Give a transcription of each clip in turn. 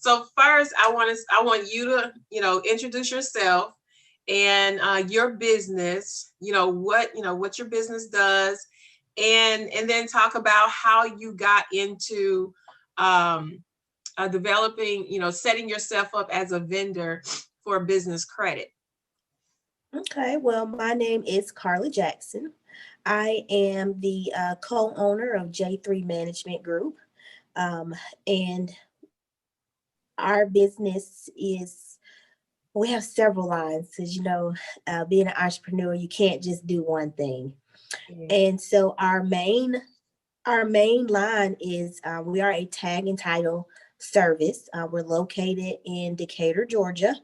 So first, I want you to, introduce yourself and your business. What your business does, and then talk about how you got into um, developing, setting yourself up as a vendor for business credit. Okay, well, my name is Carla Jackson. I am the co-owner of J3 Management Group. Um, and our business is, we have several lines because, being an entrepreneur, you can't just do one thing. Yeah. And so our main line is we are a tag and title service. We're located in Decatur, Georgia.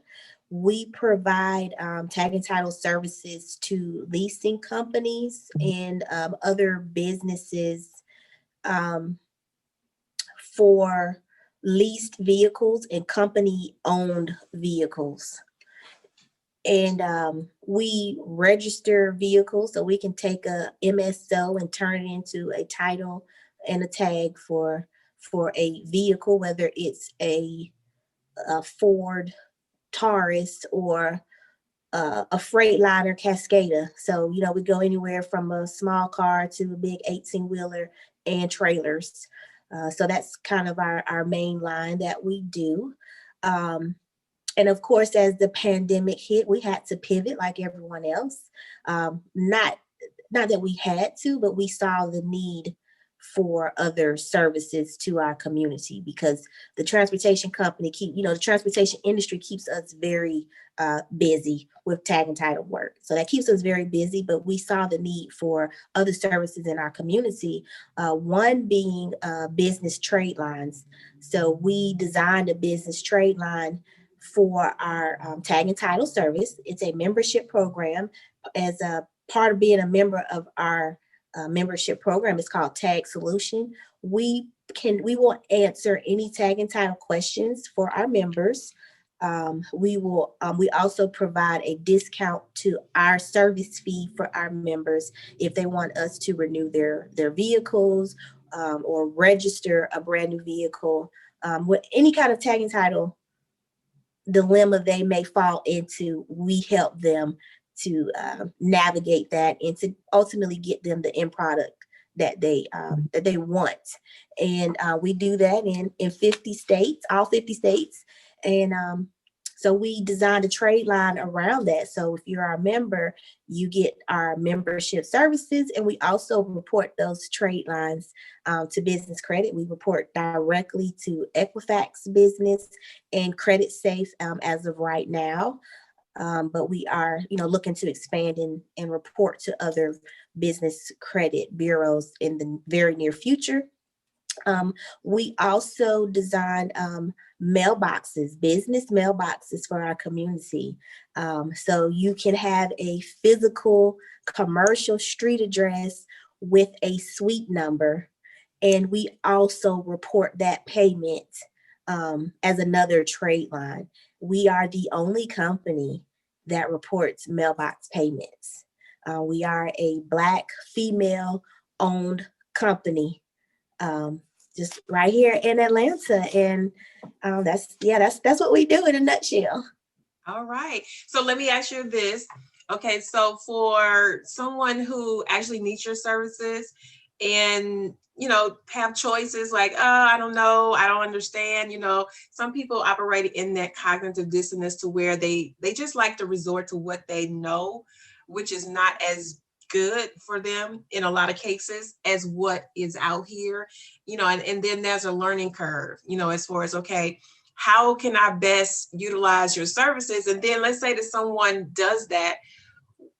We provide tag and title services to leasing companies and other businesses um, for leased vehicles and company owned vehicles. And we register vehicles so we can take a MSO and turn it into a title and a tag for a vehicle, whether it's a Ford Taurus or a Freightliner Cascada. So we go anywhere from a small car to a big 18-wheeler and trailers. So that's kind of our main line that we do. Um, and of course, as the pandemic hit, we had to pivot like everyone else. Not that we had to, but we saw the need for other services to our community because the transportation company the transportation industry keeps us very busy with tag and title work. So that keeps us very busy, but we saw the need for other services in our community, one being business trade lines. So we designed a business trade line for our tag and title service. It's a membership program. As a part of being a member of our membership program, it's called Tag Solution. We will answer any tag and title questions for our members. We also provide a discount to our service fee for our members if they want us to renew their vehicles or register a brand new vehicle with any kind of tag and title dilemma they may fall into. We help them to navigate that and to ultimately get them the end product that they want. And we do that in 50 states, all 50 states. And so we designed a trade line around that. So if you're our member, you get our membership services, and we also report those trade lines to Business Credit. We report directly to Equifax Business and Credit Safe as of right now. But we are, looking to expand and report to other business credit bureaus in the very near future. We also designed mailboxes, business mailboxes for our community. So you can have a physical commercial street address with a suite number. And we also report that payment as another trade line. We are the only company that reports mailbox payments. We are a Black female owned company, just right here in Atlanta. And that's what we do in a nutshell. All right. So let me ask you this. Okay, so for someone who actually needs your services and have choices like, I don't know, I don't understand, some people operate in that cognitive dissonance to where they just like to resort to what they know, which is not as good for them in a lot of cases as what is out here, and then there's a learning curve, as far as, okay, how can I best utilize your services? And then let's say that someone does that,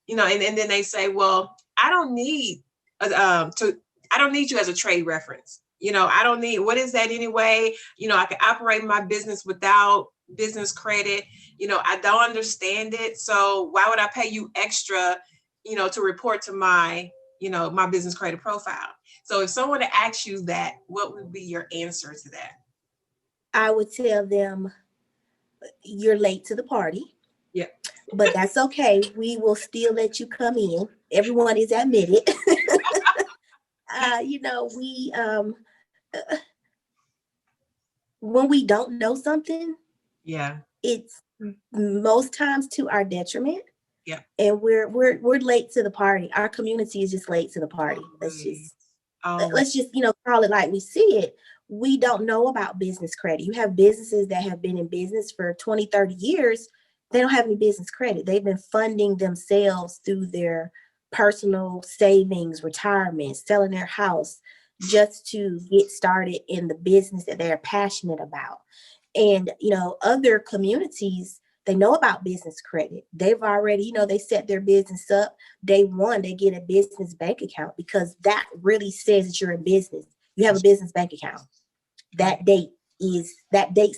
and then they say, well, I don't need I don't need you as a trade reference. I don't need, what is that anyway? I can operate my business without business credit. I don't understand it. So why would I pay you extra, to report to my, my business credit profile? So if someone asks you that, what would be your answer to that? I would tell them, you're late to the party, Yeah. but that's okay. We will still let you come in. Everyone is admitted. We when we don't know something, Yeah. it's most times to our detriment. Yeah. And we're late to the party. Our community is just late to the party. Always. Let's just, call it like we see it. We don't know about business credit. You have businesses that have been in business for 20, 30 years. They don't have any business credit. They've been funding themselves through their personal savings, retirement, selling their house just to get started in the business that they're passionate about. And, other communities, they know about business credit. They've already, they set their business up. Day one, they get a business bank account because that really says that you're in business. You have a business bank account. That date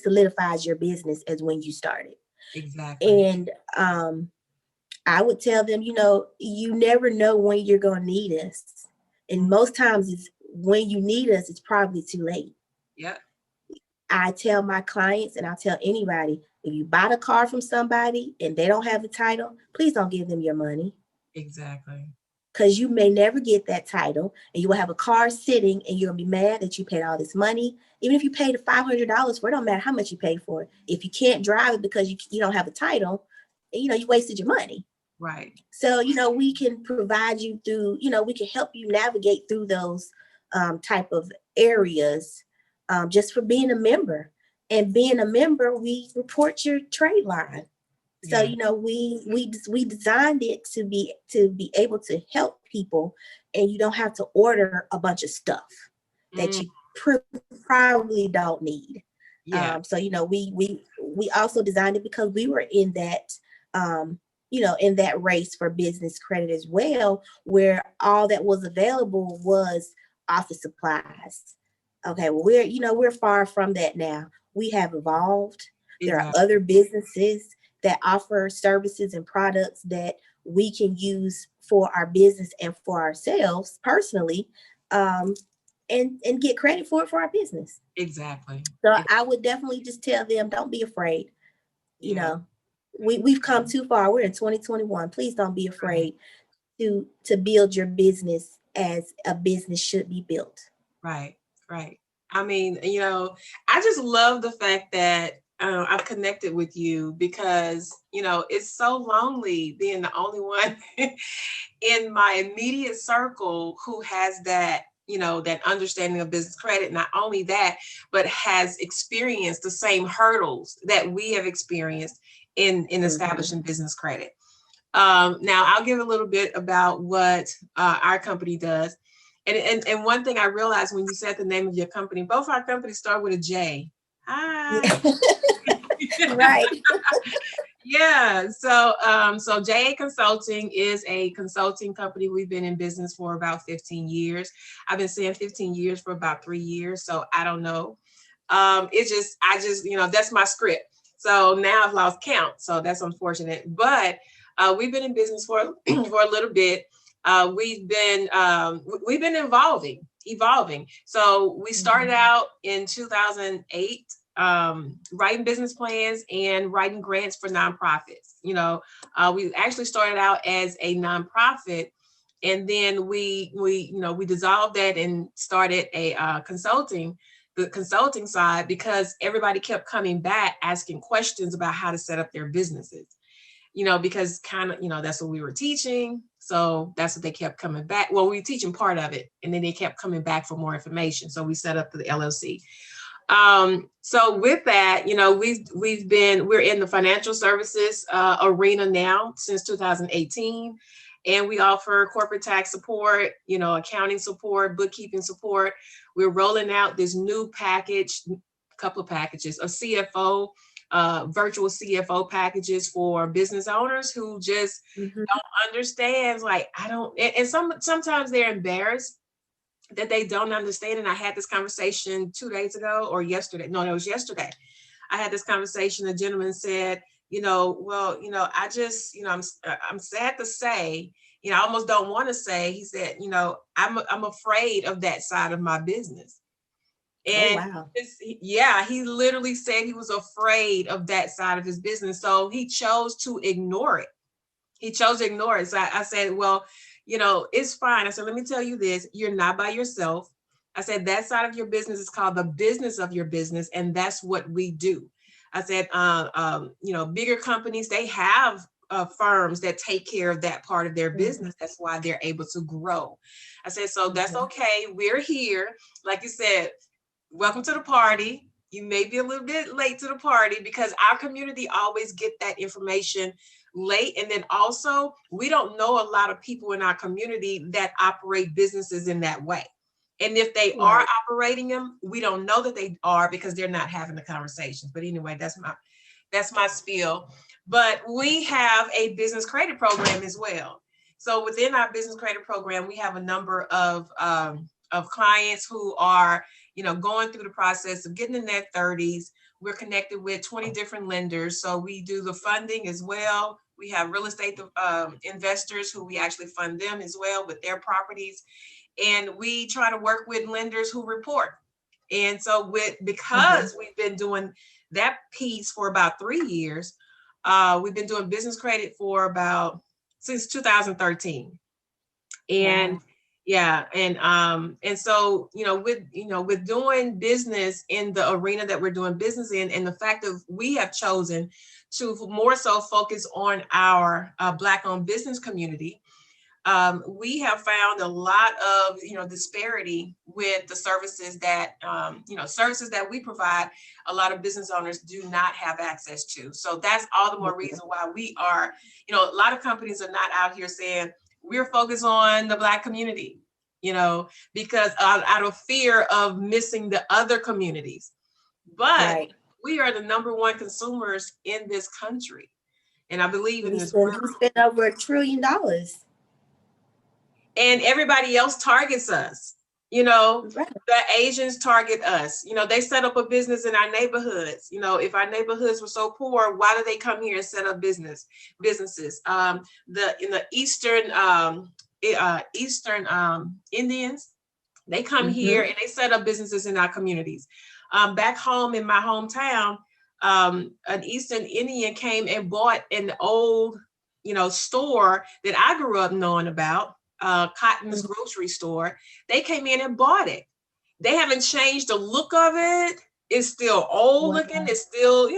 solidifies your business as when you started. Exactly. And I would tell them, you never know when you're going to need us. And most times it's when you need us, it's probably too late. Yeah. I tell my clients, and I'll tell anybody, if you buy the car from somebody and they don't have the title, please don't give them your money. Exactly. Because you may never get that title, and you will have a car sitting and you'll be mad that you paid all this money. Even if you paid $500 for it, don't matter how much you paid for it. If you can't drive it because you don't have a title, you wasted your money. Right. So, we can provide you through, we can help you navigate through those type of areas just for being a member. And being a member, we report your trade line. So, we designed it to be able to help people, and you don't have to order a bunch of stuff that you probably don't need. Yeah. So, we also designed it because we were in that, in that race for business credit as well, where all that was available was office supplies. Okay, well, we're far from that now. We have evolved. There are other businesses that offer services and products that we can use for our business and for ourselves personally, and get credit for it for our business. Exactly. So I would definitely just tell them, don't be afraid. We've come too far. We're in 2021. Please don't be afraid to build your business as a business should be built. Right. I mean, I just love the fact that I've connected with you because, it's so lonely being the only one in my immediate circle who has that, that understanding of business credit. Not only that, but has experienced the same hurdles that we have experienced in establishing business credit. Now, I'll give a little bit about what our company does. And one thing I realized when you said the name of your company, both our companies start with a J. Hi. Right. Yeah. So JA Consulting is a consulting company. We've been in business for about 15 years. I've been saying 15 years for about 3 years. So I don't know. I just, that's my script. So now I've lost count. So that's unfortunate. But we've been in business for a little bit. We've been evolving. So we started out in 2008, writing business plans and writing grants for nonprofits. We actually started out as a nonprofit, and then we dissolved that and started a the consulting side, because everybody kept coming back asking questions about how to set up their businesses. Because kind of, that's what we were teaching. So that's what they kept coming back. Well, we were teaching part of it, and then they kept coming back for more information. So we set up the LLC. So with that, we're in the financial services arena now since 2018. And we offer corporate tax support, accounting support, bookkeeping support. We're rolling out this new package, a couple of packages, a CFO, virtual CFO packages for business owners who just don't understand. Like, sometimes they're embarrassed that they don't understand. And I had this conversation 2 days ago or yesterday. No, it was yesterday. I had this conversation. A gentleman said, I just, I'm sad to say, I almost don't want to say, he said, I'm afraid of that side of my business. And wow. He literally said he was afraid of that side of his business. So he chose to ignore it. So I said, well, it's fine. I said, let me tell you this, you're not by yourself. I said, that side of your business is called the business of your business. And that's what we do. I said, bigger companies, they have firms that take care of that part of their business. That's why they're able to grow. I said, so that's okay. We're here. Like you said, welcome to the party. You may be a little bit late to the party because our community always get that information late. And then also, we don't know a lot of people in our community that operate businesses in that way. And if they are operating them, we don't know that they are because they're not having the conversations. But anyway, that's my spiel. But we have a business credit program as well. So within our business credit program, we have a number of clients who are, going through the process of getting in their 30s. We're connected with 20 different lenders. So we do the funding as well. We have real estate investors who we actually fund them as well with their properties. And we try to work with lenders who report. And so because we've been doing that piece for about 3 years, we've been doing business credit for since 2013. And and so, with doing business in the arena that we're doing business in, and the fact that we have chosen to more so focus on our Black-owned business community, we have found a lot of, disparity with the services that, services that we provide, a lot of business owners do not have access to. So that's all the more reason why we are, a lot of companies are not out here saying, we're focused on the Black community, because out of fear of missing the other communities. But we are the #1 consumers in this country. And I believe in this world. We spent over $1 trillion. And everybody else targets us. The Asians target us. They set up a business in our neighborhoods. If our neighborhoods were so poor, why do they come here and set up businesses? In the Eastern Indians, they come here and they set up businesses in our communities. Back home in my hometown, an Eastern Indian came and bought an old, store that I grew up knowing about. Cotton's grocery store. They came in and bought it. They haven't changed the look of it. It's still old looking. It's still,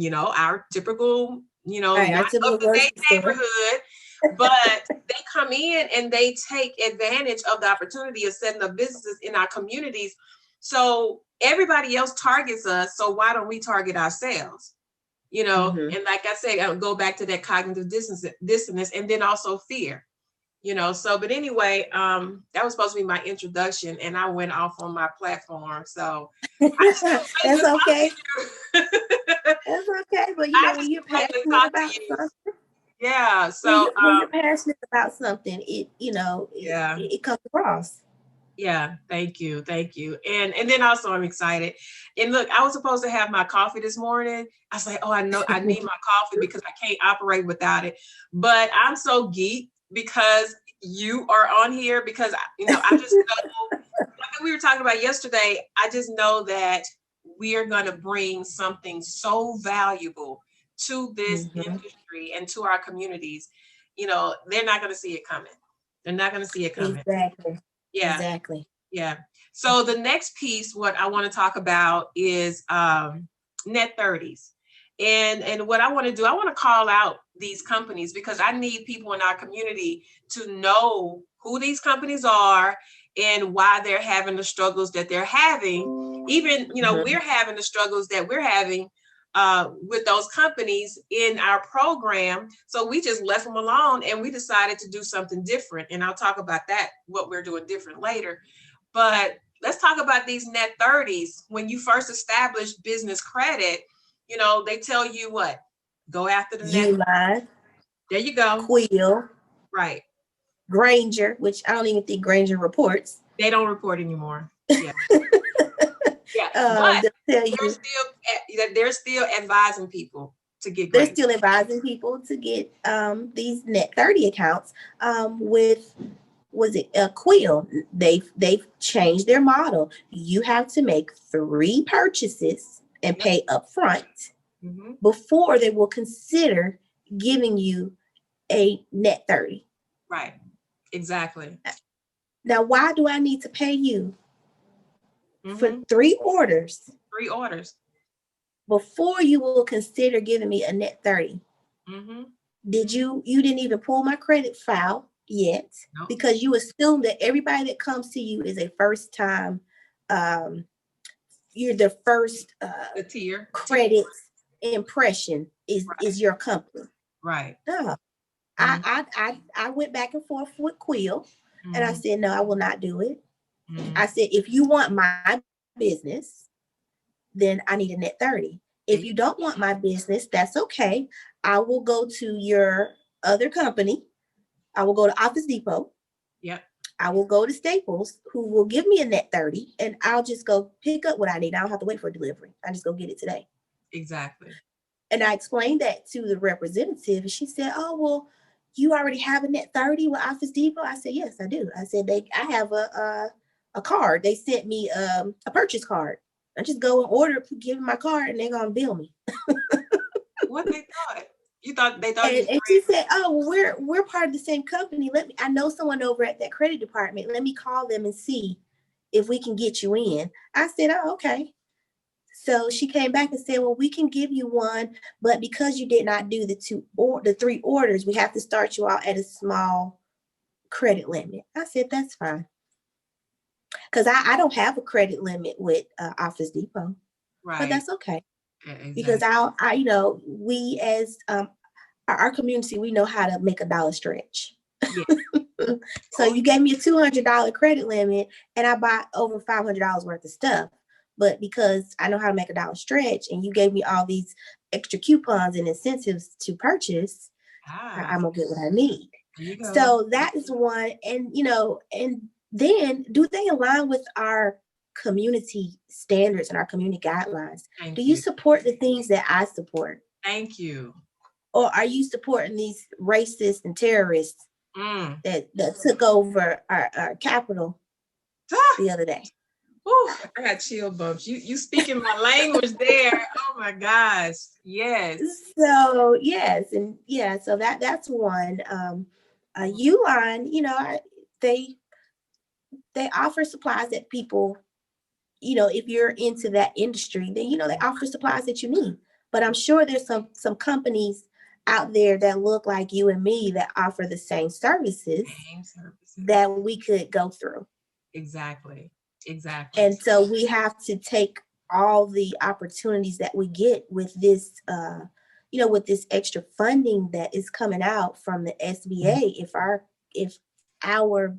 our typical, not up to date neighborhood. But they come in and they take advantage of the opportunity of setting up businesses in our communities. So everybody else targets us. So why don't we target ourselves? And like I said, I'll go back to that cognitive dissonance and then also fear. But anyway, that was supposed to be my introduction and I went off on my platform. So that's okay. That's okay. But when you're passionate about something. Yeah. So when you're passionate about something, it comes across. Yeah, thank you. And then also I'm excited. And look, I was supposed to have my coffee this morning. I was like, I know I need my coffee because I can't operate without it. But I'm so geeked because you are on here because I just know, like we were talking about yesterday, I just know that we are going to bring something so valuable to this industry and to our communities. They're not going to see it coming. They're not going to see it coming. Exactly. Yeah. Exactly. Yeah. So the next piece, what I want to talk about is net 30s. And what I want to do, I want to call out these companies because I need people in our community to know who these companies are and why they're having the struggles that they're having. Even, we're having the struggles that we're having with those companies in our program. So we just left them alone and we decided to do something different. And I'll talk about that, what we're doing different later. But let's talk about these net 30s. When you first establish business credit, they tell you what? Go after the net. Uline. There you go. Quill. Right. Granger, which I don't even think Granger reports. They don't report anymore. Yeah. But they're still advising people to get. They're still advising people to get these net 30 accounts with. Was it a Quill? They've changed their model. You have to make 3 purchases and pay upfront before they will consider giving you a net 30. Right. Exactly. Now, why do I need to pay you for 3 orders. 3 orders. Before you will consider giving me a net 30. Mm-hmm. You didn't even pull my credit file yet, Nope. because you assume that everybody that comes to you is a first time, you're the first the tier credit impression is your company. Right. No. Mm-hmm. I went back and forth with Quill, Mm-hmm. and I said, no, I will not do it. Mm-hmm. I said, if you want my business, then I need a net 30. If you don't want my business, that's okay. I will go to your other company. I will go to Office Depot. Yep. I will go to Staples, who will give me a net 30, and I'll just go pick up what I need. I don't have to wait for delivery. I just go get it today. Exactly. And I explained that to the representative, and she said, oh, well, you already have a net 30 with Office Depot? I said, yes, I do. I said, I have a card. They sent me a purchase card. I just go and order, give them my card, and they're going to bill me. What they thought? They thought and she said, oh, well, we're part of the same company. I know someone over at that credit department. Let me call them and see if we can get you in. I said, oh, okay. So she came back and said, well, we can give you one, but because you did not do the 3 orders, we have to start you out at a small credit limit. I said, that's fine. Because I don't have a credit limit with Office Depot. Right. But that's okay. Yeah, exactly. Because we as our community, we know how to make a dollar stretch. Yeah. So you gave me a $200 credit limit, and I bought over $500 worth of stuff. But because I know how to make a dollar stretch, and you gave me all these extra coupons and incentives to purchase, I'm gonna get what I need. So that is one. And and then, do they align with our community standards and our community guidelines? Do you support the things that I support? Thank you. Or are you supporting these racists and terrorists that took over our capital the other day? Ooh, I got chill bumps. You speaking my language there. Oh my gosh. Yes. So yes, and yeah, so that's one. Uline, they offer supplies that people, if you're into that industry, then they offer supplies that you need. But I'm sure there's some companies out there that look like you and me that offer the same services that we could go through. Exactly. And so we have to take all the opportunities that we get with this, with this extra funding that is coming out from the SBA. If our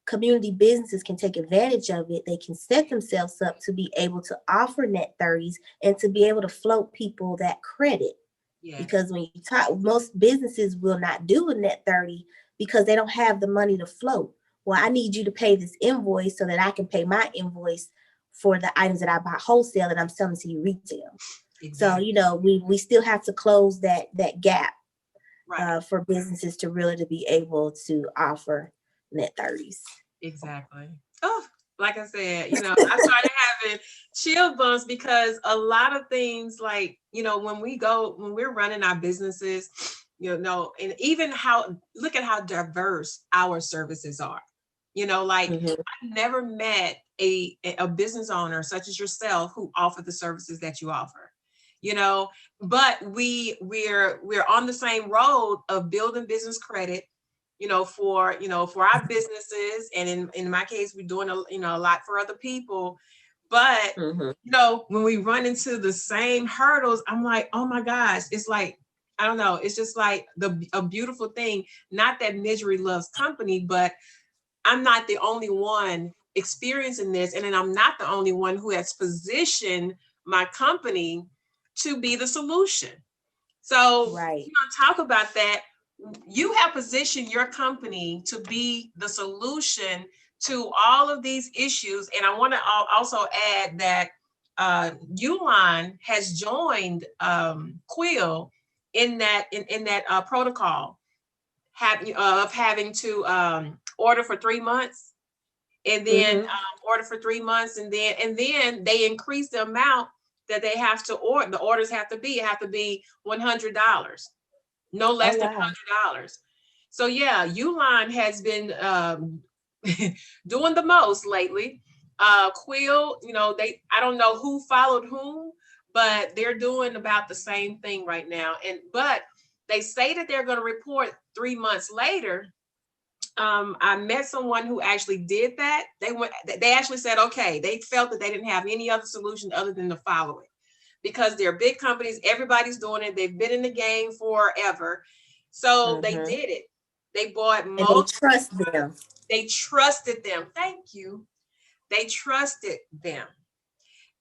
community businesses can take advantage of it, they can set themselves up to be able to offer net 30s and to be able to float people that credit. Yeah. Because when you talk, most businesses will not do a net 30 because they don't have the money to float. Well, I need you to pay this invoice so that I can pay my invoice for the items that I buy wholesale that I'm selling to you retail. Exactly. So, we still have to close that gap, right, for businesses to really be able to offer net 30s. Exactly. Oh, like I said, I started having chill bumps because a lot of things, like, when we're running our businesses, and even look at how diverse our services are. I've never met a business owner such as yourself who offer the services that you offer, but we're on the same road of building business credit, for our businesses. And in my case, we're doing a lot for other people. But, when we run into the same hurdles, I'm like, oh my gosh, it's like, I don't know. It's just like a beautiful thing. Not that misery loves company, but I'm not the only one experiencing this. And then I'm not the only one who has positioned my company to be the solution. So, right. Talk about that. You have positioned your company to be the solution to all of these issues. And I want to also add that Uline has joined Quill in that protocol of having to order for 3 months, and then order for 3 months, and then they increase the amount that they have to order. The orders have to be $100, no less than $100. So yeah, Uline has been doing the most lately. Quill, I don't know who followed whom, but they're doing about the same thing right now. But they say that they're going to report 3 months later. I met someone who actually did that. They actually said, okay, they felt that they didn't have any other solution other than to follow it, because they're big companies. Everybody's doing it. They've been in the game forever. So they did it. They bought and they trust them. They trusted them. Thank you. They trusted them.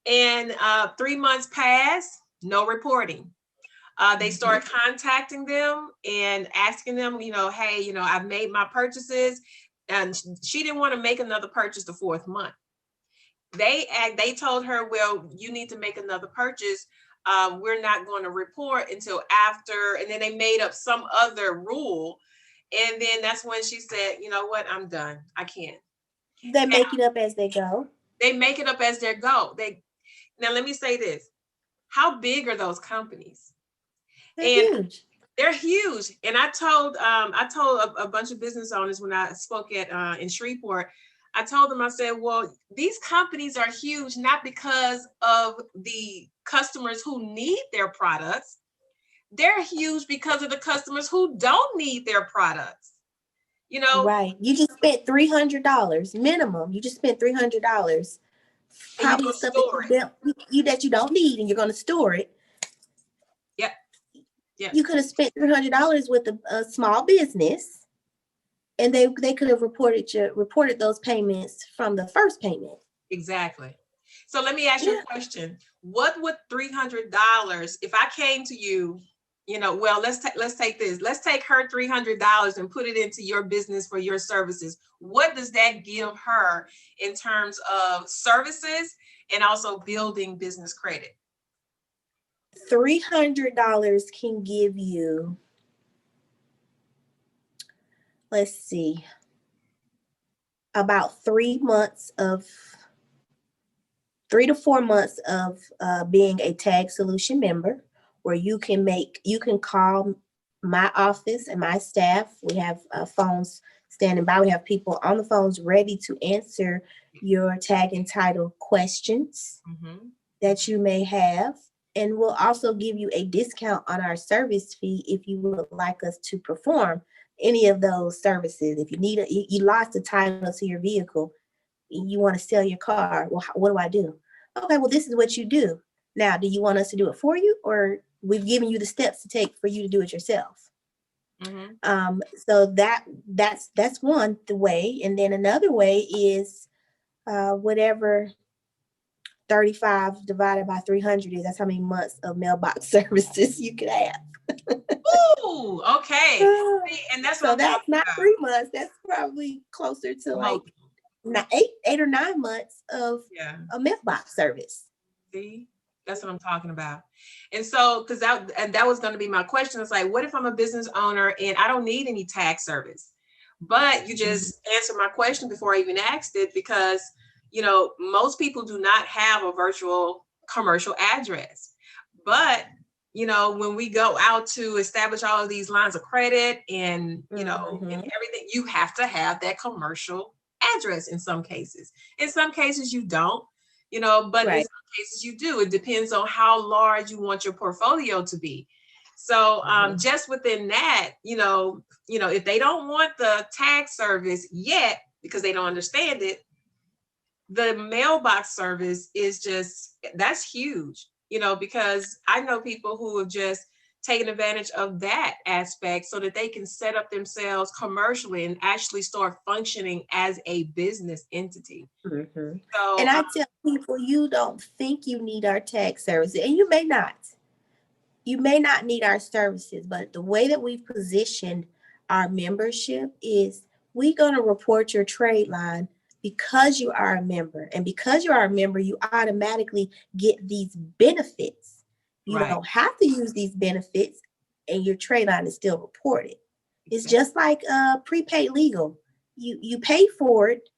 And 3 months passed, no reporting. They started contacting them and asking them, hey, I've made my purchases. And she didn't want to make another purchase the 4th month. They told her, well, you need to make another purchase. We're not going to report until after. And then they made up some other rule. And then that's when she said, you know what, I'm done. I can't. They make it up as they go. They make it up as they go. Now, let me say this. How big are those companies? They're huge. They're huge. And I told a bunch of business owners when I spoke in Shreveport, I told them, I said, well, these companies are huge, not because of the customers who need their products. They're huge because of the customers who don't need their products. Right. You just spent $300 minimum. You just spent $300. Probably stuff that you don't need, and you're going to store it. Yep. Yeah. You could have spent $300 with a small business, and they could have reported those payments from the first payment. Exactly. So let me ask you a question. What would $300, if I came to you, well, let's take this. Let's take her $300 and put it into your business for your services. What does that give her in terms of services and also building business credit? $300 can give you, let's see, about 3 to 4 months of being a Tag Solution member, where you can call my office and my staff. We have phones standing by. We have people on the phones ready to answer your tag and title questions that you may have. And we'll also give you a discount on our service fee if you would like us to perform any of those services. If you lost the title to your vehicle, you want to sell your car, well, what do I do? Okay, well, this is what you do. Now, do you want us to do it for you, or we've given you the steps to take for you to do it yourself? So that's one way. And then another way is whatever 35 divided by 300 is. That's how many months of mailbox services you could have. Ooh, okay. And that's so that's not 3 months. That's probably closer to like 8 or 9 months of a mailbox service. See, that's what I'm talking about. And so, because that was going to be my question. It's like, what if I'm a business owner and I don't need any tax service? But you just answered my question before I even asked it, because most people do not have a virtual commercial address. But when we go out to establish all of these lines of credit and and everything, you have to have that commercial address in some cases. In some cases you don't, but in some cases you do. It depends on how large you want your portfolio to be. So just within that, if they don't want the tag service yet because they don't understand it, the mailbox service is that's huge, because I know people who have just taken advantage of that aspect so that they can set up themselves commercially and actually start functioning as a business entity. So, and I tell people, you don't think you need our tax services, and you may not. You may not need our services, but the way that we've positioned our membership is we're going to report your trade line because you are a member. And because you are a member, you automatically get these benefits. You don't have to use these benefits, and your trade line is still reported. It's just like prepaid legal. You pay for it.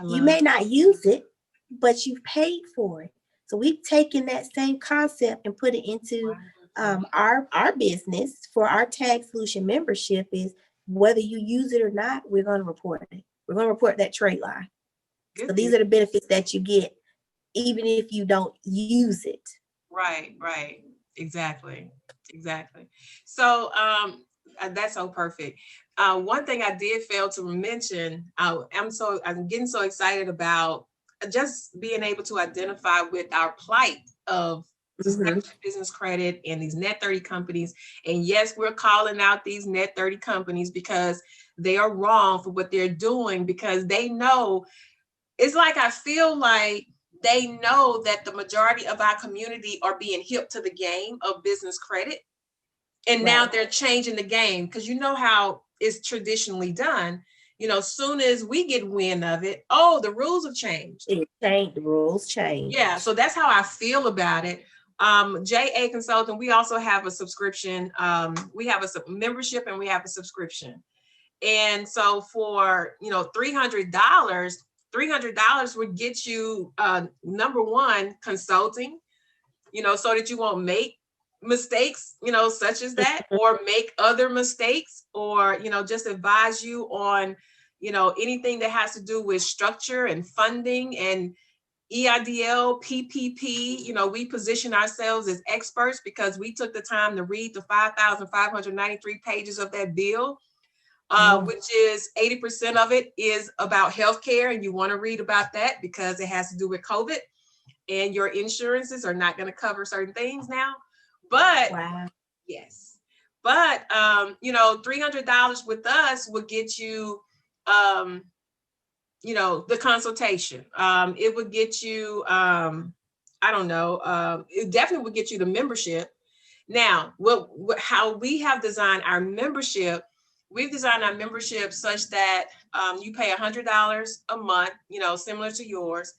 You may not use it, but you've paid for it. So we've taken that same concept and put it into our business for our Tag Solution membership. Is whether you use it or not, we're going to report it. We're going to report that trade line. So these are the benefits that you get, even if you don't use it. Right, right. Exactly. Exactly. So that's so perfect. One thing I did fail to mention, I'm getting so excited about just being able to identify with our plight of business credit and these net 30 companies. And yes, we're calling out these net 30 companies because they are wrong for what they're doing, because they know, it's like, I feel like they know that the majority of our community are being hip to the game of business credit. And now they're changing the game, because you know how it's traditionally done. You know, soon as we get wind of it, oh, the rules have changed. The rules change. Yeah, so that's how I feel about it. JA Consulting, we also have a subscription. We have a membership and we have a subscription. And so for, $300 would get you, number one, consulting, so that you won't make mistakes, such as that, or make other mistakes, or, just advise you on, anything that has to do with structure and funding and EIDL, PPP. We position ourselves as experts because we took the time to read the 5,593 pages of that bill. Which is 80% of it is about healthcare, and you want to read about that because it has to do with COVID, and your insurances are not going to cover certain things now. But yes, but $300 with us would get you, the consultation. It would get you, it definitely would get you the membership. Now, how we have designed our membership. We've designed our membership such that you pay $100 a month, similar to yours,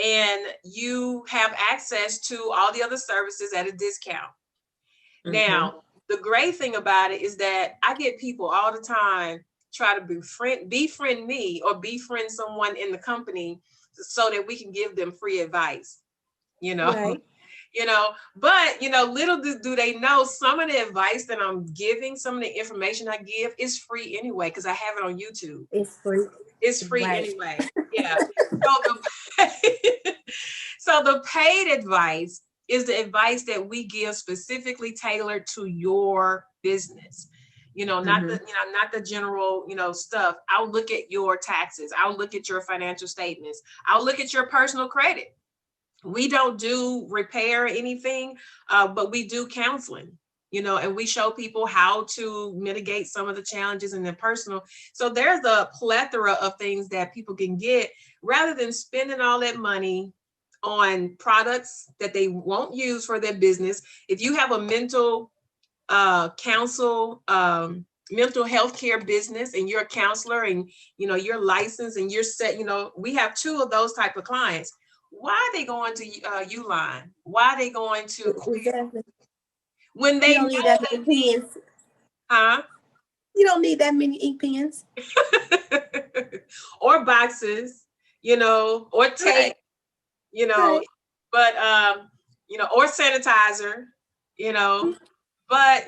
and you have access to all the other services at a discount. Now, the great thing about it is that I get people all the time try to befriend me or befriend someone in the company so that we can give them free advice, Right. But little do they know, some of the advice that I'm giving, some of the information I give is free anyway, because I have it on YouTube. It's free anyway. Yeah. So the paid advice is the advice that we give specifically tailored to your business. Not the general, stuff. I'll look at your taxes. I'll look at your financial statements. I'll look at your personal credit. We don't do repair or anything, but we do counseling, and we show people how to mitigate some of the challenges in their personal. So there's a plethora of things that people can get rather than spending all that money on products that they won't use for their business. If you have a mental mental health care business and you're a counselor and, you're licensed and you're set, we have two of those type of clients. Why are they going to Uline? Why are they going to when they don't need that many pens? Huh? You don't need that many ink pens. Or boxes, or tape, right. But or sanitizer, but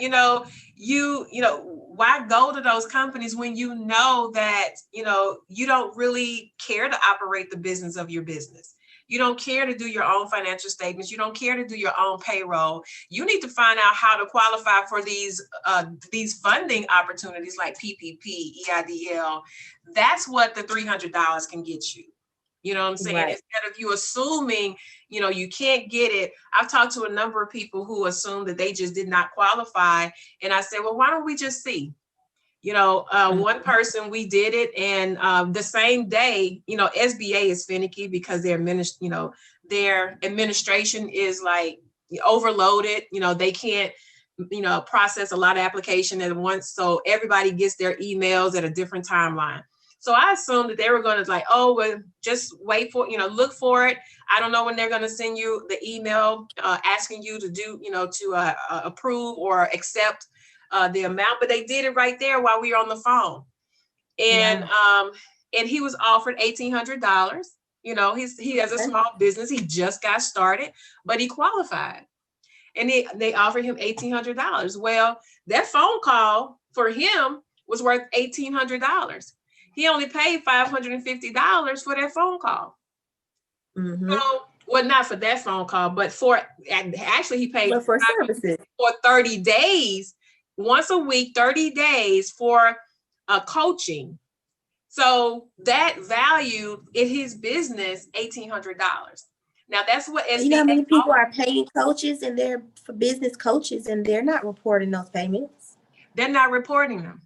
why go to those companies when you know that you don't really care to operate the business of your business? You don't care to do your own financial statements. You don't care to do your own payroll. You need to find out how to qualify for these funding opportunities like PPP, EIDL. That's what the $300 can get you. You know what I'm saying? Right. Instead of you assuming, you can't get it. I've talked to a number of people who assume that they just did not qualify. And I said, well, why don't we just see? One person, we did it, and the same day, SBA is finicky because their administration is like overloaded. They can't, process a lot of application at once. So everybody gets their emails at a different timeline. So I assumed that they were going to well, just wait for, look for it. I don't know when they're going to send you the email asking you to do, to approve or accept the amount, but they did it right there while we were on the phone. And and he was offered $1,800. He has a small business. He just got started, but he qualified. And they offered him $1,800. Well, that phone call for him was worth $1,800. He only paid $550 for that phone call. Mm-hmm. So, well, not for that phone call, but actually he paid But for services for 30 days, once a week, 30 days for coaching. So that value in his business $1,800. Now that's what SBA. You know how many people are paying coaches and they're for business coaches and they're not reporting those payments. They're not reporting them,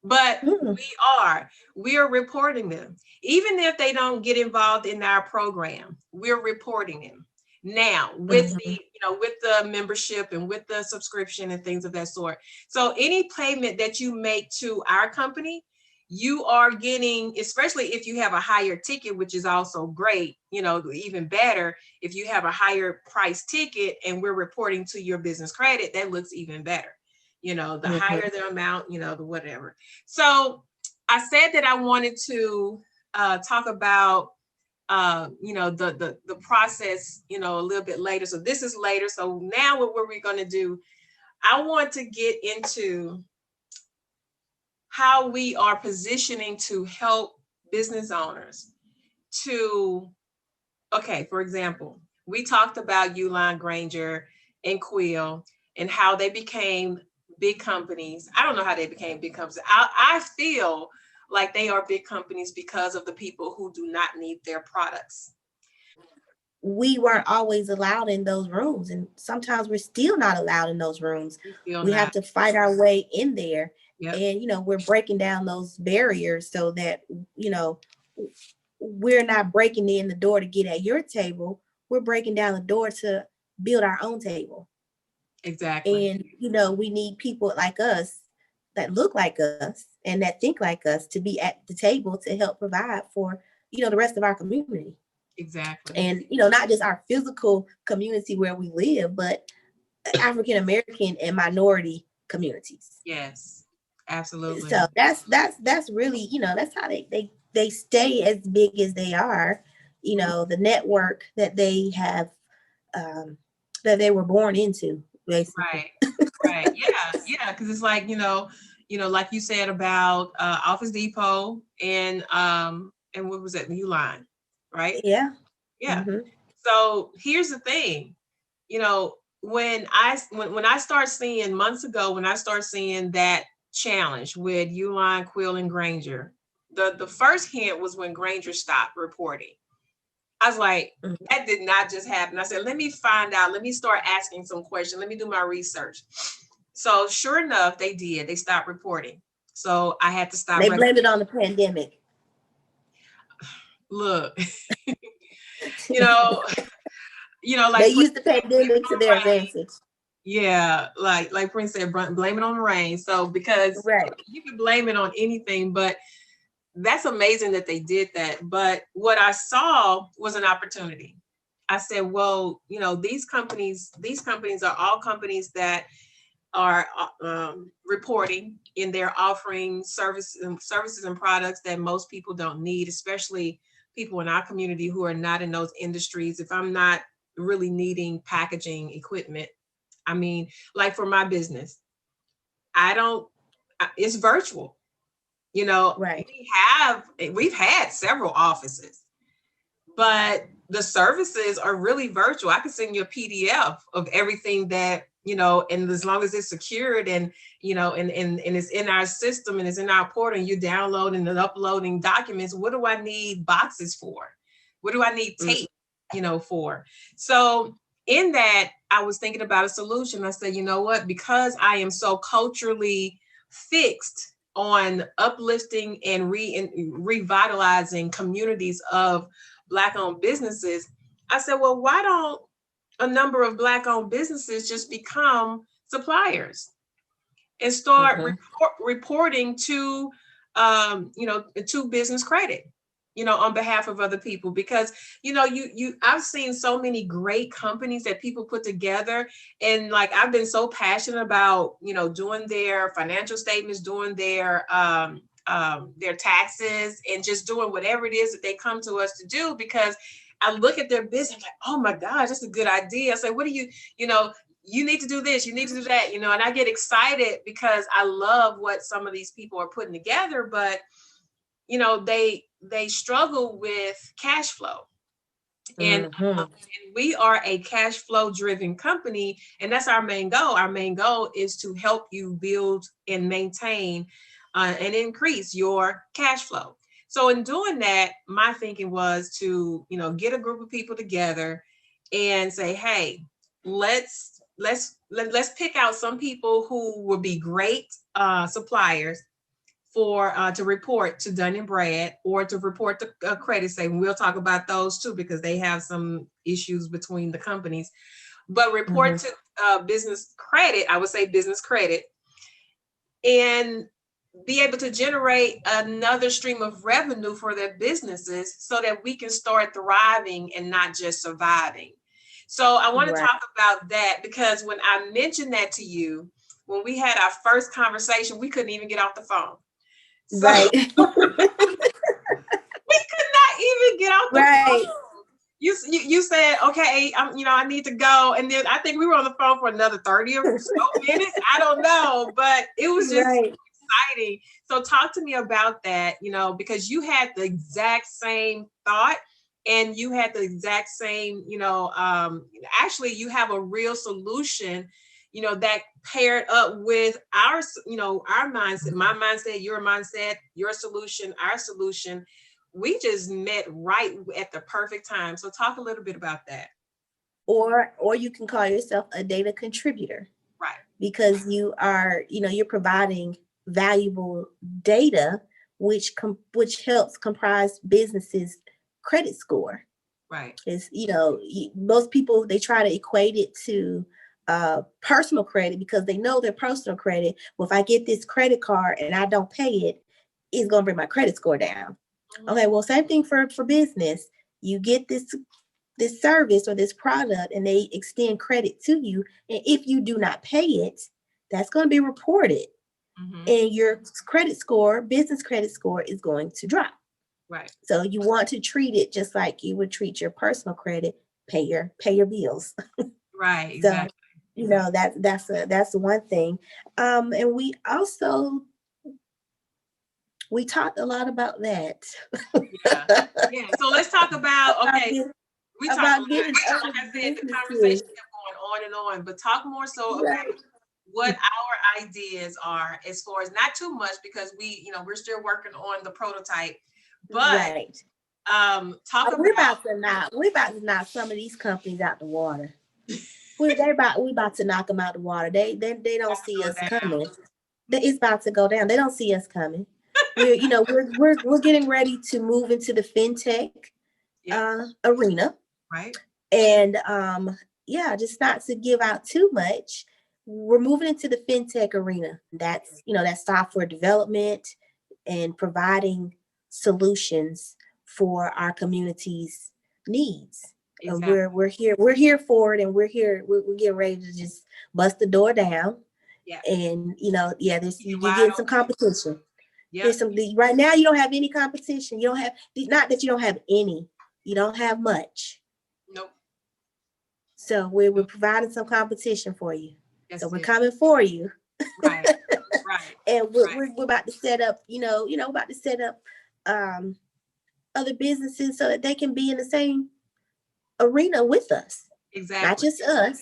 but we are reporting them. Even if they don't get involved in our program, we're reporting them now with the with the membership and with the subscription and things of that sort. So any payment that you make to our company, you are getting, especially if you have a higher ticket, which is also great, even better if you have a higher price ticket and we're reporting to your business credit, that looks even better. The higher the amount, the whatever. So I said that I wanted to talk about the process, a little bit later. So this is later. So now what we're going to do, I want to get into how we are positioning to help business owners to, for example, we talked about Uline, Grainger, and Quill and how they became big companies. I don't know how they became big companies. I feel like they are big companies because of the people who do not need their products. We weren't always allowed in those rooms, and sometimes we're still not allowed in those rooms. We have to fight our way in there. Yep. And we're breaking down those barriers so that we're not breaking in the door to get at your table. We're breaking down the door to build our own table. Exactly. And we need people like us that look like us and that think like us to be at the table to help provide for the rest of our community. Exactly. And not just our physical community where we live, but African American and minority communities. Yes, absolutely. So that's really that's how they stay as big as they are. The network that they have that they were born into, basically. Right. Yeah. Because it's like like you said about Office Depot and what was it, Uline, right? Yeah. Mm-hmm. So here's the thing, when I start seeing months ago, when I start seeing that challenge with Uline, Quill, and Grainger, the first hint was when Grainger stopped reporting. I was like, that did not just happen. I said, let me find out. Let me start asking some questions. Let me do my research. So sure enough, they did. They stopped reporting. So I had to stop. They blamed it on the pandemic. Look, like they used the pandemic to their advantage. Yeah, like Prince said, blame it on the rain. So because you can blame it on anything, but that's amazing that they did that. But what I saw was an opportunity. I said, well, these companies are all companies that are reporting, and they're offering services and products that most people don't need, especially people in our community who are not in those industries. If I'm not really needing packaging equipment, I mean, like for my business, it's virtual. Right. We've had several offices, but the services are really virtual. I can send you a PDF of everything that, and as long as it's secured and, and it's in our system and it's in our portal and you're downloading and uploading documents, what do I need boxes for? What do I need tape, for? So in that, I was thinking about a solution. I said, you know what, because I am so culturally fixed on uplifting and revitalizing communities of Black-owned businesses, I said, well, why don't a number of Black-owned businesses just become suppliers and start reporting to, to business credit, on behalf of other people? Because, I've seen so many great companies that people put together, and like, I've been so passionate about, doing their financial statements, doing their taxes, and just doing whatever it is that they come to us to do, because I look at their business like, oh my gosh, that's a good idea. I say, what do you need to do this, you need to do that, and I get excited because I love what some of these people are putting together. But they struggle with cash flow. And we are a cash flow driven company, and that's our main goal. Our main goal is to help you build and maintain and increase your cash flow. So in doing that, my thinking was to, get a group of people together and say, hey, let's pick out some people who will be great suppliers for to report to Dun and Brad, or to report to Credit Safe. We'll talk about those too, because they have some issues between the companies. But report to Business Credit, I would say Business Credit, and be able to generate another stream of revenue for their businesses so that we can start thriving and not just surviving. So I want to talk about that, because when I mentioned that to you, when we had our first conversation, we couldn't even get off the phone. So, we could not even get off the phone. You said, okay, I need to go. And then I think we were on the phone for another 30 or so minutes. I don't know, but it was just exciting. So talk to me about that, because you had the exact same thought, and you had the exact same, actually you have a real solution, that paired up with our mindset, my mindset, your mindset, your solution, our solution. We just met right at the perfect time. So talk a little bit about that. Or you can call yourself a data contributor. Right. Because you are, you're providing valuable data, which helps comprise businesses' credit score. Right. Is, most people, they try to equate it to personal credit, because they know their personal credit. Well, if I get this credit card and I don't pay it, it's going to bring my credit score down. Okay, well, same thing for business. You get this service or this product, and they extend credit to you. And if you do not pay it, that's going to be reported. And your credit score, business credit score, is going to drop. Right. So you want to treat it just like you would treat your personal credit. Pay your bills. Right. Exactly. So, that's one thing. And we also, we talked a lot about that. Yeah. So let's talk about, okay. We talked about, like I said, the conversation kept going on and on, but talk more so about what our ideas are, as far as, not too much, because we're still working on the prototype, but talk about. We're about to knock some of these companies out the water. we about to knock them out the water. They don't see us coming. It's about to go down. They don't see us coming. We're getting ready to move into the fintech arena. Right. And just not to give out too much, we're moving into the fintech arena. That's that's software development and providing solutions for our community's needs. Exactly. We're here for it, and we're getting ready to just bust the door down. Yeah. And you get some competition. Yeah. There's some, right now you don't have any competition. You don't have, not that you don't have any, you don't have much. Nope. So we're providing some competition for you. Yes, so we're coming for you. Right. And we're about to set up, about to set up other businesses so that they can be in the same arena with us. Exactly. Not just us,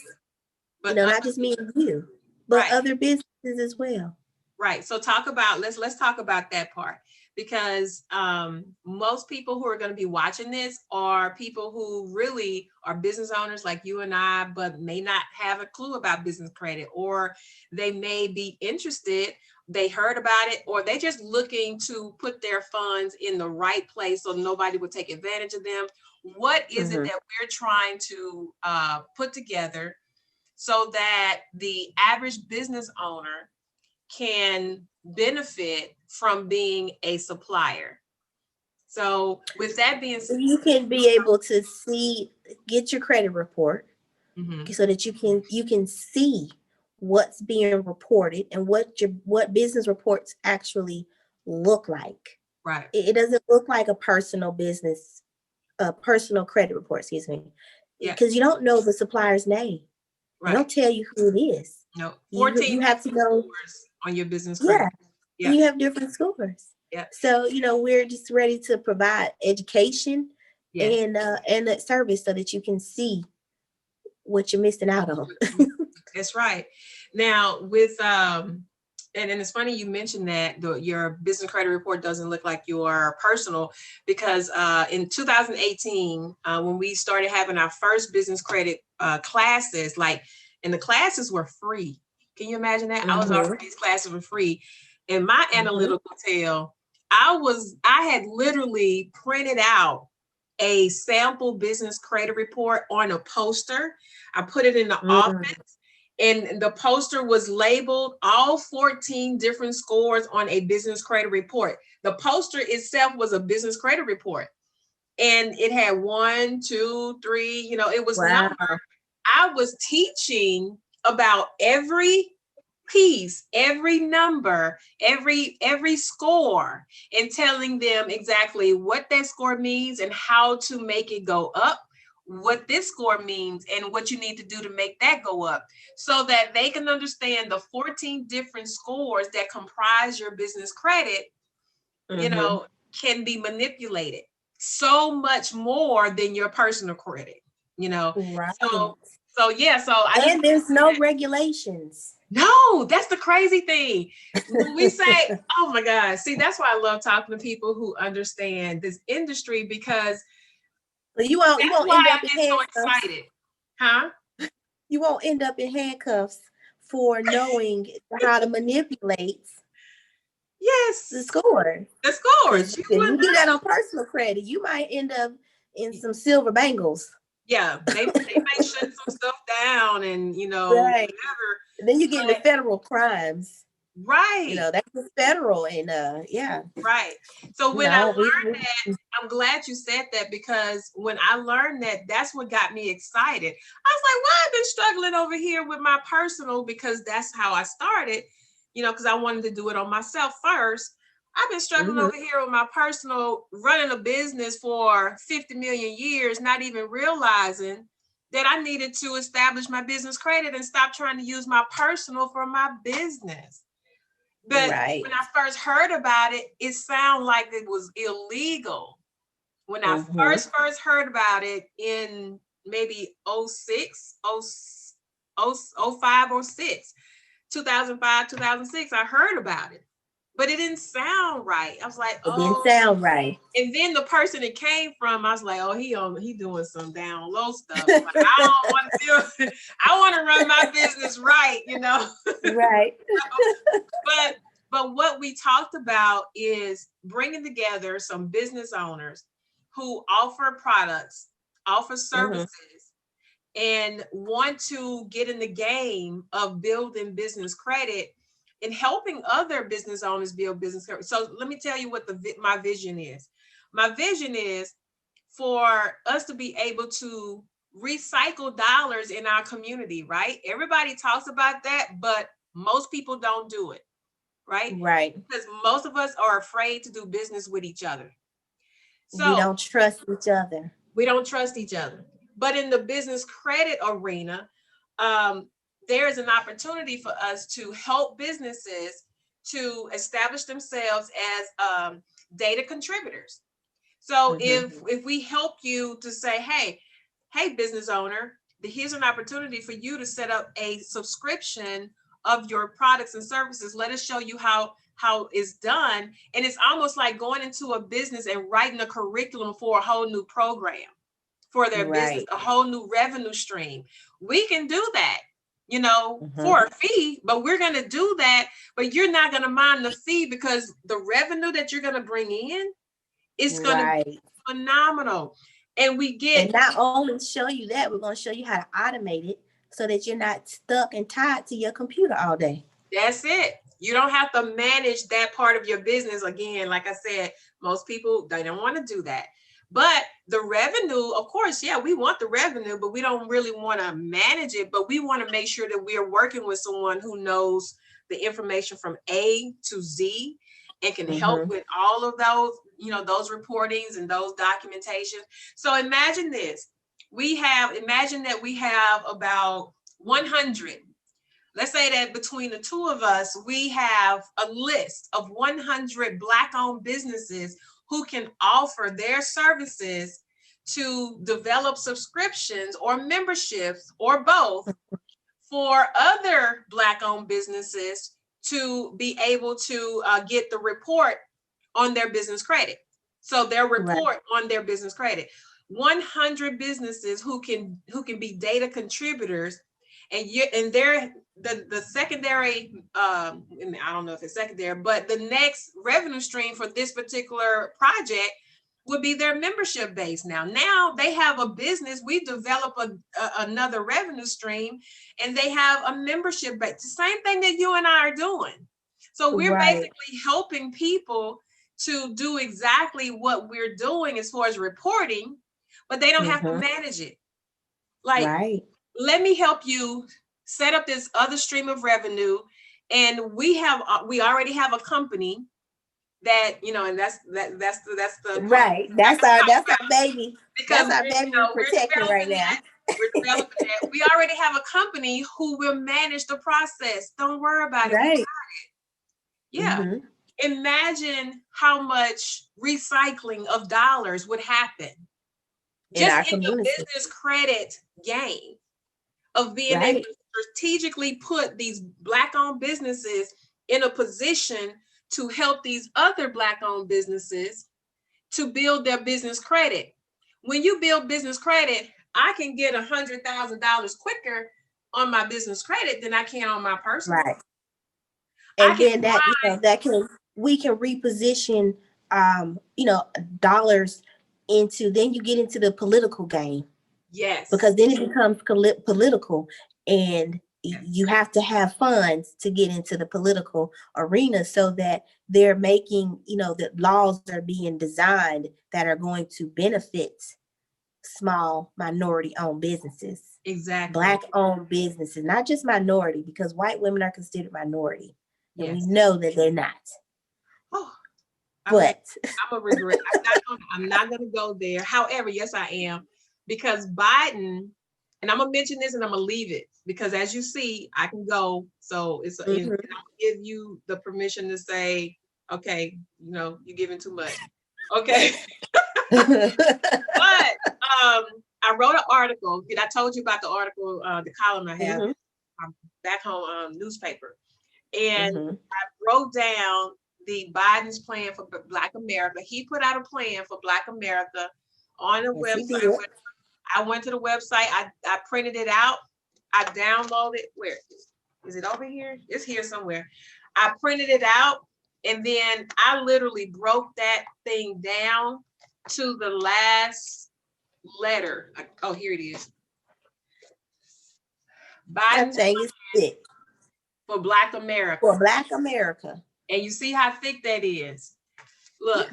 but not just me and you, but other businesses as well. Right. So let's talk about that part, because most people who are going to be watching this are people who really are business owners like you and I, but may not have a clue about business credit, or they may be interested. They heard about it, or they just looking to put their funds in the right place so nobody would take advantage of them. What is it that we're trying to put together so that the average business owner can benefit from being a supplier? So with that being said, you can be able to get your credit report, so that you can see what's being reported and what business reports actually look like. Right. It doesn't look like a personal credit report, excuse me. Because you don't know the supplier's name. Right. They don't tell you who it is. No. 14 you have to know on your business credit. Yeah. You have different scores. Yeah. So, we're just ready to provide education Yes. and that service so that you can see what you're missing out on. That's right. Now with and it's funny you mentioned that your business credit report doesn't look like your personal, because in 2018, when we started having our first business credit classes, and the classes were free. Can you imagine that? I was offering these classes for free. And my analytical tail, I had literally printed out a sample business credit report on a poster. I put it in the office, and the poster was labeled all 14 different scores on a business credit report. The poster itself was a business credit report, and it had 1, 2, 3, it was numbered. I was teaching about every piece, every number, every score, and telling them exactly what that score means and how to make it go up, what this score means and what you need to do to make that go up, so that they can understand the 14 different scores that comprise your business credit, can be manipulated so much more than your personal credit, Right. And there's no regulations. No, that's the crazy thing. When we say, oh my God, see, that's why I love talking to people who understand this industry, because you won't end up in handcuffs. So excited. Huh? You won't end up in handcuffs for knowing how to manipulate the score. The scores. You do that on personal credit, you might end up in some silver bangles. Yeah, they might shut some stuff down, and right. whatever. And then you get into federal crimes. Right. That's the federal, and Right. So when I learned that, I'm glad you said that, because when I learned that, that's what got me excited. I was like, well, I've been struggling over here with my personal, because that's how I started, because I wanted to do it on myself first. I've been struggling over here with my personal, running a business for 50 million years, not even realizing that I needed to establish my business credit and stop trying to use my personal for my business. But when I first heard about it, it sounded like it was illegal. When I first heard about it in maybe 06, 05 or 6, 2005, 2006, I heard about it. But it didn't sound right. I was like, it didn't sound right. And then the person it came from, I was like, oh, he doing some down low stuff. Like, I don't want to do it. I want to run my business right, Right. But what we talked about is bringing together some business owners who offer products, offer services, and want to get in the game of building business credit and helping other business owners build business credit. So let me tell you what my vision is. My vision is for us to be able to recycle dollars in our community, right? Everybody talks about that, but most people don't do it, right? Right. Because most of us are afraid to do business with each other. So we don't trust each other. We don't trust each other. But in the business credit arena, there is an opportunity for us to help businesses to establish themselves as data contributors. So if we help you to say, hey, business owner, here's an opportunity for you to set up a subscription of your products and services. Let us show you how it's done. And it's almost like going into a business and writing a curriculum for a whole new program for their business, a whole new revenue stream. We can do that, for a fee, but we're going to do that. But you're not going to mind the fee, because the revenue that you're going to bring in is going to be phenomenal. And not only show you that, we're going to show you how to automate it so that you're not stuck and tied to your computer all day. That's it. You don't have to manage that part of your business. Again, like I said, most people, they don't want to do that. But the revenue, of course, we want the revenue, but we don't really want to manage it. But we want to make sure that we are working with someone who knows the information from A to Z and can help with all of those, those reportings and those documentation. So imagine this. Imagine that we have about 100 let's say that between the two of us, we have a list of 100 Black-owned businesses who can offer their services to develop subscriptions or memberships or both for other Black-owned businesses to be able to get the report on their business credit. So their report on their business credit. 100 businesses who can be data contributors, and they're the secondary, I don't know if it's secondary, but the next revenue stream for this particular project would be their membership base. Now they have a business. We develop another revenue stream, and they have a membership base. The same thing that you and I are doing. So we're basically helping people to do exactly what we're doing as far as reporting, but they don't have to manage it. Like, let me help you set up this other stream of revenue. And we already have a company that, and that's the that's our baby. Because that's our baby we're protecting right now. We're developing that. We already have a company who will manage the process. Don't worry about it. We got it. Yeah. Imagine how much recycling of dollars would happen just in the business credit game of being able to strategically put these Black-owned businesses in a position to help these other Black-owned businesses to build their business credit. When you build business credit, I can get $100,000 quicker on my business credit than I can on my personal. Right. And then we can reposition, dollars into, then you get into the political game. Yes. Because then it becomes political, and you have to have funds to get into the political arena, so that they're making, that laws are being designed that are going to benefit small minority-owned businesses. Exactly. Black-owned businesses, not just minority, because white women are considered minority. And we know that they're not. Oh, but I'm a regret. I'm not gonna go there. However, yes, I am, because Biden, and I'm gonna mention this and I'm gonna leave it, because as you see, I can go. So it's and I'm gonna give you the permission to say, okay, you're giving too much. Okay. But I wrote an article. I told you about the article, the column I have back home newspaper. And I wrote down the Biden's plan for Black America. He put out a plan for Black America on a website. I went to the website. I printed it out. I downloaded. Where is it? Over here? It's here somewhere. I printed it out, and then I literally broke that thing down to the last letter. Oh, here it is. Biden's plan is thick. For Black America. For Black America. And you see how thick that is. Look,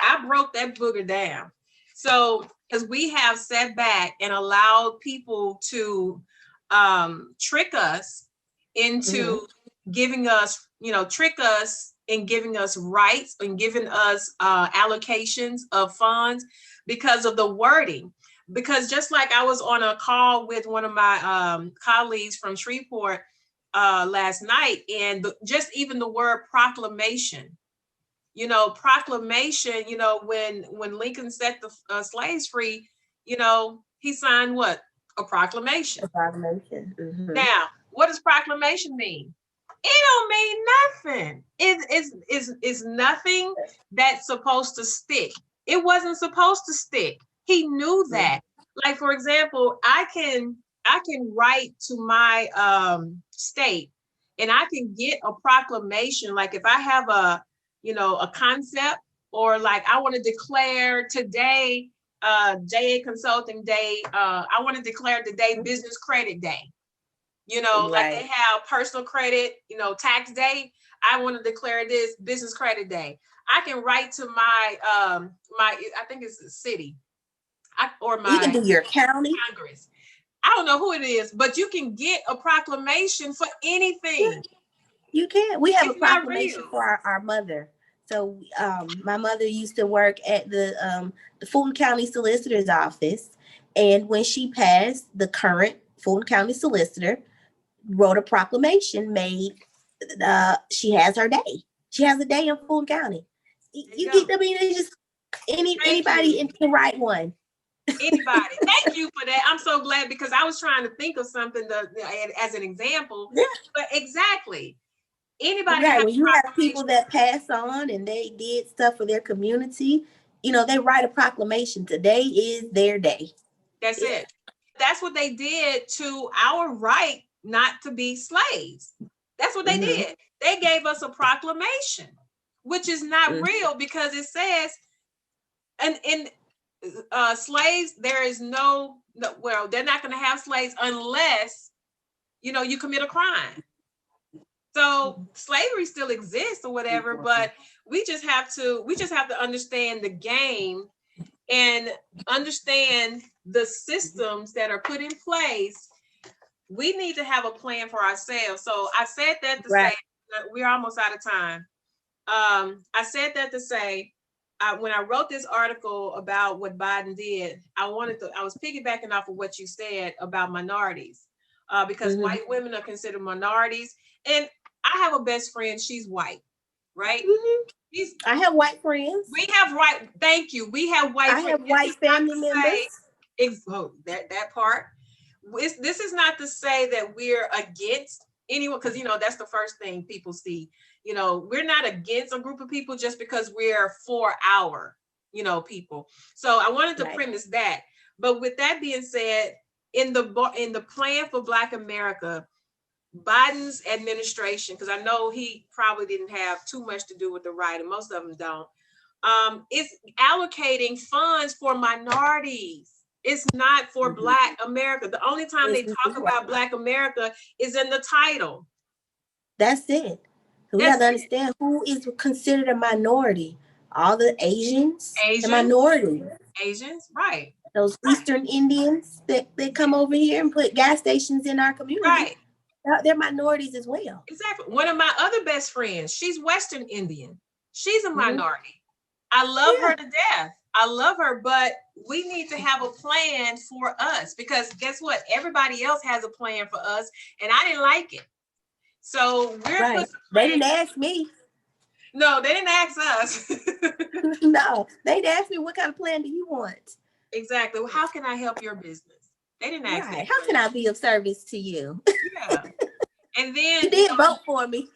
I broke that booger down. So, because we have sat back and allowed people to trick us into giving us, trick us in giving us rights and giving us allocations of funds because of the wording. Because just like I was on a call with one of my colleagues from Shreveport last night, and just even the word proclamation, proclamation, when Lincoln set the slaves free, he signed what? A proclamation. A proclamation. Now, what does proclamation mean? It don't mean nothing. It's nothing that's supposed to stick. It wasn't supposed to stick. He knew that. Like, for example, I can write to my state, and I can get a proclamation. Like if I have a concept, or like I want to declare today JA Consulting Day. I want to declare today Business Credit Day. Like they have personal credit, tax day. I want to declare this Business Credit Day. I can write to my I think it's the city, you can do your county, Congress. I don't know who it is, but you can get a proclamation for anything. You can. We have a proclamation for our mother. So my mother used to work at the Fulton County Solicitor's Office, and when she passed, the current Fulton County Solicitor wrote a proclamation, she has her day. She has a day in Fulton County. You get, I mean, it's just anybody can write one. Anybody. Thank you for that. I'm so glad, because I was trying to think of something as an example. Yeah. But exactly. Anybody. Right. When you have people that pass on and they did stuff for their community, they write a proclamation. Today is their day. That's it. That's what they did to our right not to be slaves. That's what they did. They gave us a proclamation, which is not real, because it says, and in slaves, there is no, well, they're not going to have slaves unless, you commit a crime. So slavery still exists or whatever, but we just have to understand the game and understand the systems that are put in place. We need to have a plan for ourselves. So I said that to say that we're almost out of time. I said that to say, when I wrote this article about what Biden did, I was piggybacking off of what you said about minorities, because white women are considered minorities. And I have a best friend, she's white, right? I have white friends. We have white, thank you. We have white friends. I have white family members. That part. This is not to say that we're against anyone, because that's the first thing people see. We're not against a group of people just because we're for our people. So I wanted to premise that. But with that being said, in the plan for Black America, Biden's administration, because I know he probably didn't have too much to do with the right, and most of them don't, is allocating funds for minorities. It's not for Black America. The only time they talk about Black America is in the title. That's it. So we have to understand who is considered a minority. All the Asians, the minority. Asians, right. Those Eastern Indians that come over here and put gas stations in our community. Right. They're minorities as well. Exactly. One of my other best friends, she's Western Indian. She's a minority. I love her to death. I love her, but we need to have a plan for us, because guess what? Everybody else has a plan for us, and I didn't like it. So we're They didn't ask me. No, they didn't ask us. No, they asked me, what kind of plan do you want? Exactly. Well, how can I help your business? They didn't ask that. How can I be of service to you? Yeah. And then you did vote for me.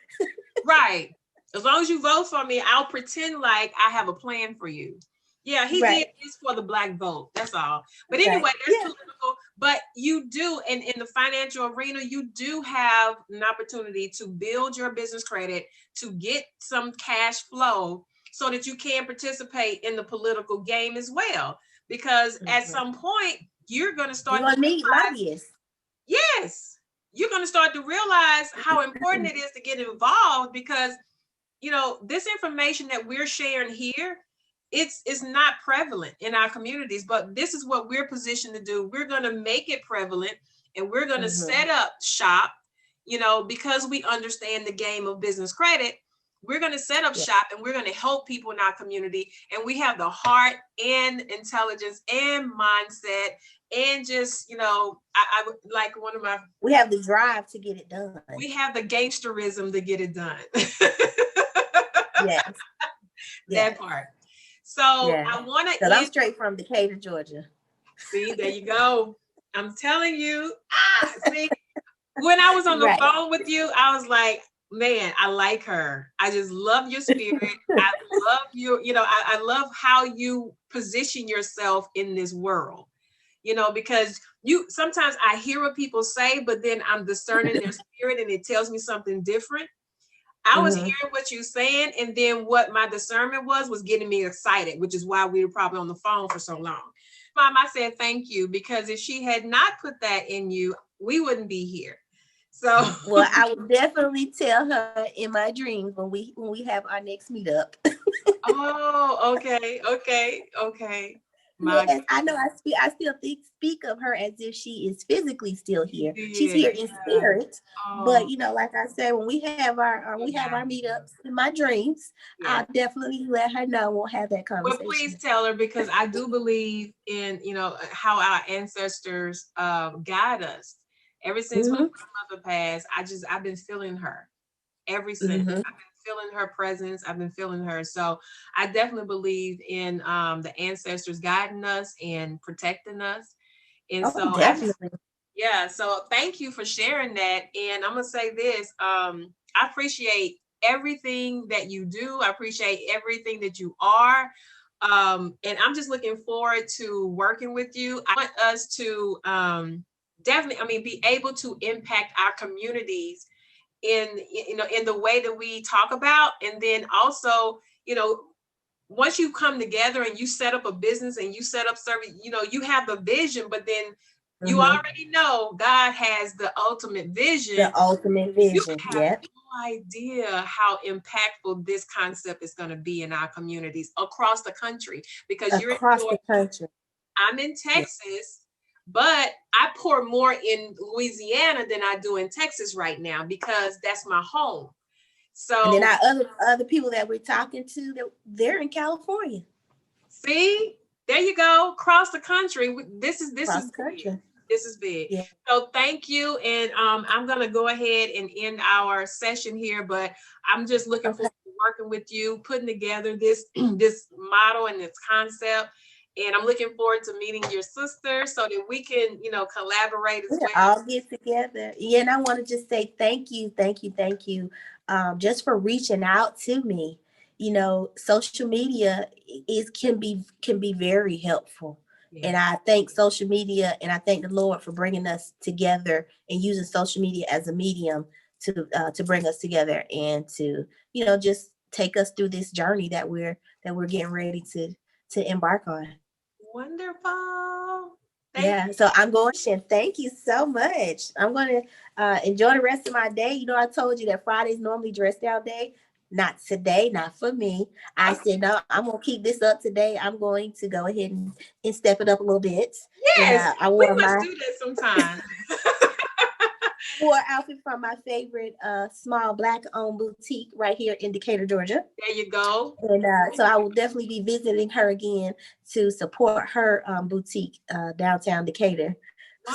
Right. As long as you vote for me, I'll pretend like I have a plan for you. Yeah, he did this for the Black vote. That's all. But anyway, that's political. But you do, and in the financial arena, you do have an opportunity to build your business credit, to get some cash flow so that you can participate in the political game as well. Because at some point, you're going to start to need lobbyists. Yes. You're going to start to realize how important it is to get involved, because, this information that we're sharing here, it's not prevalent in our communities, but this is what we're positioned to do. We're going to make it prevalent, and we're going to set up shop, because we understand the game of business credit. We're going to set up shop, and we're going to help people in our community. And we have the heart and intelligence and mindset, and just, I would like one of my. We have the drive to get it done. We have the gangsterism to get it done. Yes. That part. So I want to. I'm straight from Decatur, Georgia. See, there you go. I'm telling you. See, when I was on the phone with you, I was like, man, I like her. I just love your spirit. I love you. I love how you position yourself in this world. Because sometimes I hear what people say, but then I'm discerning their spirit, and it tells me something different. I was hearing what you're saying, and then what my discernment was getting me excited, which is why we were probably on the phone for so long. Mom, I said thank you, because if she had not put that in you, we wouldn't be here. So well, I will definitely tell her in my dreams when we have our next meetup. Oh, okay. Yes, I know. I still speak of her as if she is physically still here. She's here in spirit, but like I said, when we have our meetups in my dreams, I'll definitely let her know. We'll have that conversation. Well, please tell her, because I do believe in how our ancestors guide us, Ever since my Mhm. grandmother passed, I've been feeling her ever since. Mhm. I've been feeling her presence. I've been feeling her. So I definitely believe in the ancestors guiding us and protecting us. And Oh, so definitely. yeah, so thank you for sharing that. And I'm gonna say this, I appreciate everything that you do. I appreciate everything that you are. And I'm just looking forward to working with you. I want us to definitely, I mean, be able to impact our communities in in the way that we talk about. And then also, once you come together and you set up a business and you set up service, you have the vision, but then you Mhm. already know God has the ultimate The vision. ultimate You vision. have Yep. no idea how impactful this concept is going to be in our communities across the country, because you're in Across Georgia, the country. I'm in Yeah. Texas, but I pour more in Louisiana than I do in Texas right now because that's my home. And then So our other people that we're talking to, they're in California. see, there you go. Across the country. This is Across the big. country. This is big. Yeah. So thank you. And I'm gonna go ahead and end our session here, but I'm just looking Okay. forward to working with you, putting together this this model and this concept. And I'm looking forward to meeting your sister so that we can, collaborate as We can well. all get together. Yeah, and I want to just say thank you, thank you, thank you, just for reaching out to me. Social media is can be very helpful, and Yes. I thank social media, and I thank the Lord for bringing us together and using social media as a medium to bring us together and to just take us through this journey that we're getting ready to embark on. Wonderful. Thank Yeah, so I'm going to thank you so much. I'm going to enjoy the rest of my day. I told you that Friday's normally dressed out day. Not today, not for me. I you. said, no, I'm going to keep this up today. I'm going to go ahead and step it up a little bit. And Yes, I we wore must my do that sometime. wore outfit from my favorite small black owned boutique right here in Decatur, Georgia. There you go. And so I will definitely be visiting her again to support her boutique downtown Decatur.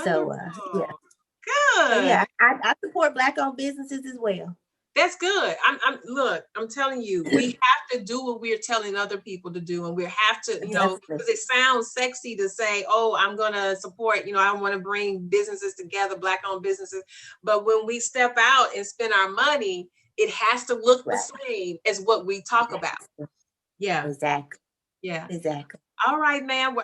So yeah. Wonderful. So yeah, Good. I support black owned businesses as well. That's good. Look, I'm telling you, we have to do what we're telling other people to do. And we have to, Definitely. because it sounds sexy to say, oh, I'm gonna support, I want to bring businesses together, black owned businesses. But when we step out and spend our money, it has to look the Right. same as what we talk about. Yeah. Exactly. Yeah. Exactly. All right, man. Well,